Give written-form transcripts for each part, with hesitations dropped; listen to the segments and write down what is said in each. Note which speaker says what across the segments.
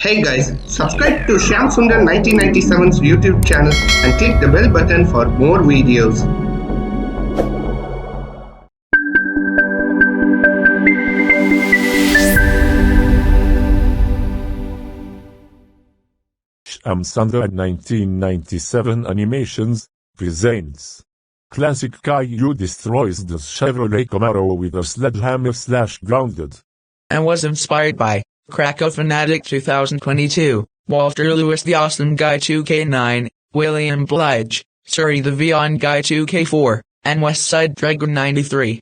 Speaker 1: Hey guys, subscribe to Shyam Sundar 1997's YouTube channel and click the bell button for more videos.
Speaker 2: Shyam Sundar 1997 Animations presents Classic Caillou destroys the Chevrolet Camaro with a sledgehammer / grounded.
Speaker 3: And was inspired by Krakow Fanatic 2022, Walter Lewis the Awesome Guy 2K9, William Blige, Surrey the Vion Guy 2K4, and Westside Dragon 93.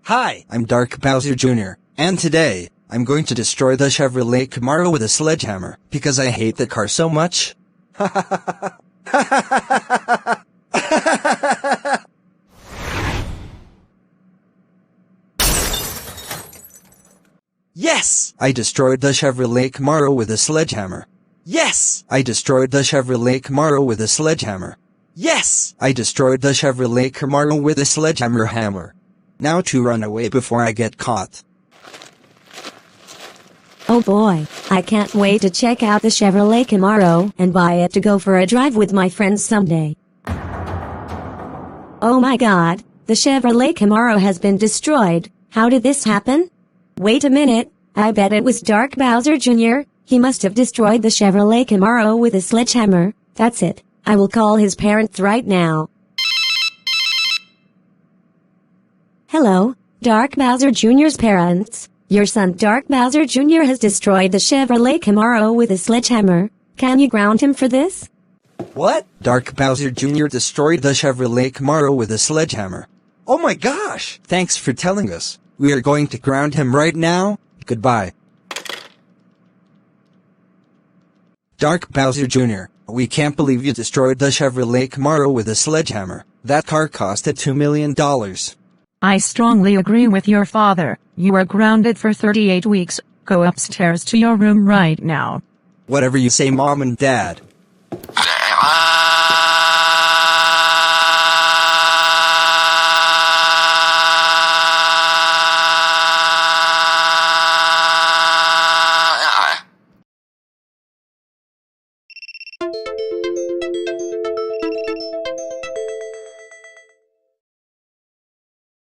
Speaker 4: Hi, I'm Dark Bowser Jr., and today, I'm going to destroy the Chevrolet Camaro with a sledgehammer, because I hate the car so much. Yes! I destroyed the Chevrolet Camaro with a sledgehammer. Yes! I destroyed the Chevrolet Camaro with a sledgehammer. Yes! I destroyed the Chevrolet Camaro with a sledgehammer. Now to run away before I get caught.
Speaker 5: Oh boy, I can't wait to check out the Chevrolet Camaro and buy it to go for a drive with my friends someday. Oh my god, the Chevrolet Camaro has been destroyed. How did this happen? Wait a minute, I bet it was Dark Bowser Jr., he must have destroyed the Chevrolet Camaro with a sledgehammer. That's it, I will call his parents right now. Hello, Dark Bowser Jr.'s parents. Your son Dark Bowser Jr. has destroyed the Chevrolet Camaro with a sledgehammer. Can you ground him for this?
Speaker 4: What? Dark Bowser Jr. destroyed the Chevrolet Camaro with a sledgehammer. Oh my gosh! Thanks for telling us. We are going to ground him right now. Goodbye. Dark Bowser Jr., we can't believe you destroyed the Chevrolet Camaro with a sledgehammer. That car costed $2 million.
Speaker 6: I strongly agree with your father. You are grounded for 38 weeks. Go upstairs to your room right now.
Speaker 4: Whatever you say, Mom and Dad.